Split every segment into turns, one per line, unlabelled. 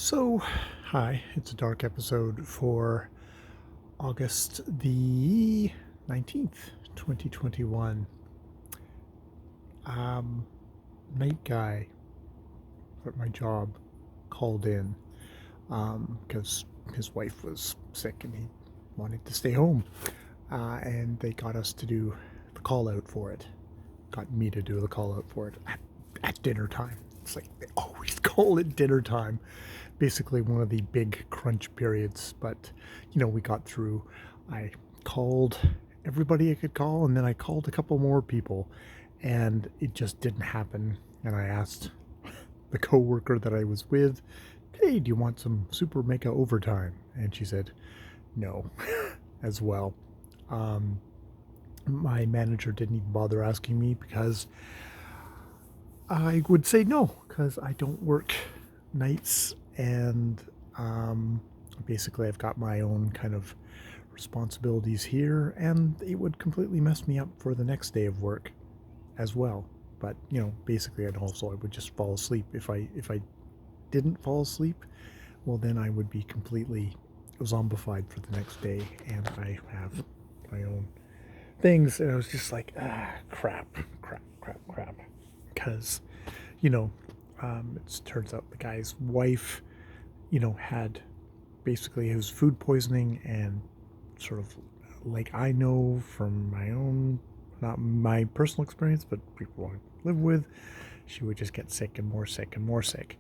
So, hi, it's a dark episode for August the 19th, 2021. Um, Night guy at my job called in because his wife was sick and he wanted to stay home. And they got us to do the call out for it. Got me to do the call out for it at dinner time. It's like they always call it dinner time. Basically one of the big crunch periods, but we got through. I called everybody I could call, and then I called a couple more people, and it just didn't happen. And I asked the coworker that I was with, "Hey, do you want some super mega overtime?" And she said no as well. My manager didn't even bother asking me because I would say no, because I don't work nights, and basically I've got my own kind of responsibilities here, and it would completely mess me up for the next day of work as well. But basically I would just fall asleep. If I didn't fall asleep, well, then I would be completely zombified for the next day, and I have my own things, and I was just like, crap, because you know it turns out the guy's wife had basically his food poisoning, and sort of like I know from my own, not my personal experience, but people I live with, she would just get sick and more sick and more sick.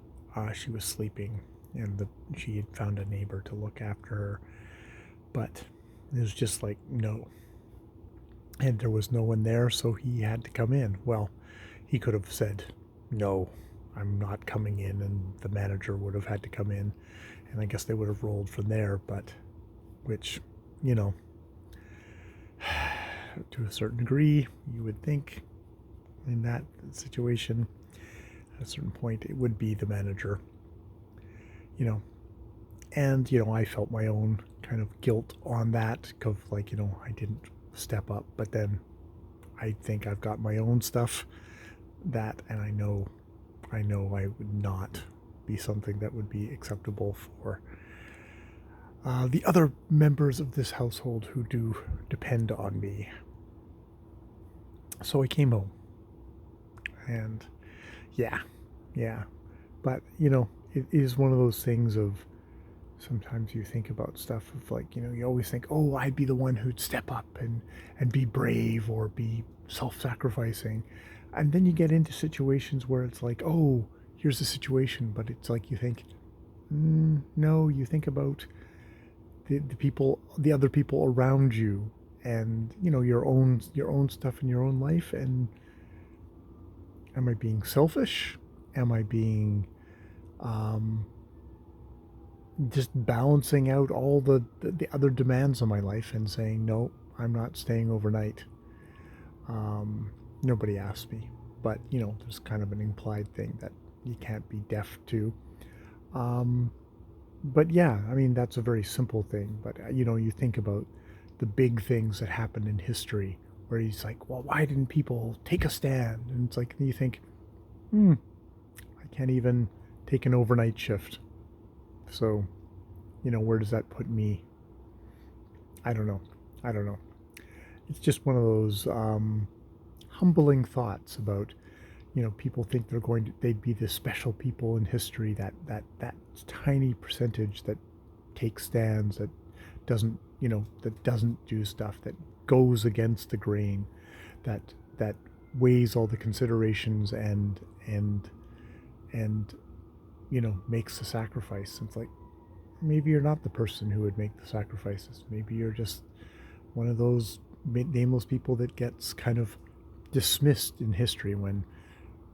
She was sleeping, and she had found a neighbor to look after her, but it was just like no. And there was no one there, so he had to come in. Well, he could have said, "No, I'm not coming in," and the manager would have had to come in, and I guess they would have rolled from there, but which, to a certain degree, you would think in that situation, at a certain point, it would be the manager, you know. And, I felt my own kind of guilt on that, of like, I didn't step up, but then I think I've got my own stuff and I would not be something that would be acceptable for the other members of this household who do depend on me. So I came home, and yeah, but it is one of those things of sometimes you think about stuff of like, you always think, oh, I'd be the one who'd step up and be brave or be self-sacrificing. And then you get into situations where it's like, oh, here's the situation, but it's like you think, no, you think about the people, the other people around you, and your own stuff in your own life. And am I being selfish? Am I being just balancing out all the other demands on my life and saying, no, I'm not staying overnight? Nobody asked me, but there's kind of an implied thing that you can't be deaf to. But yeah, I mean, that's a very simple thing, but you think about the big things that happened in history where he's like, well, why didn't people take a stand? And it's like, you think, I can't even take an overnight shift. So, where does that put me? I don't know. It's just one of those humbling thoughts about, people think they'd be the special people in history, that tiny percentage that takes stands, that doesn't do stuff, that goes against the grain, that weighs all the considerations and makes the sacrifice. It's like, maybe you're not the person who would make the sacrifices. Maybe you're just one of those nameless people that gets kind of dismissed in history when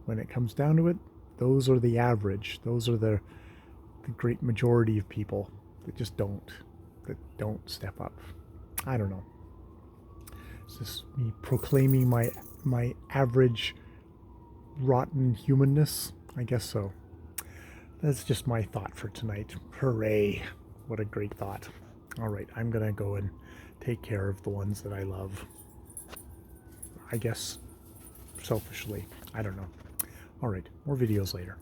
it comes down to it. Those are the average. Those are the great majority of people that don't step up. I don't know. It's just me proclaiming my average rotten humanness. I guess so. That's just my thought for tonight. Hooray. What a great thought. All right, I'm going to go and take care of the ones that I love. I guess selfishly. I don't know. All right, more videos later.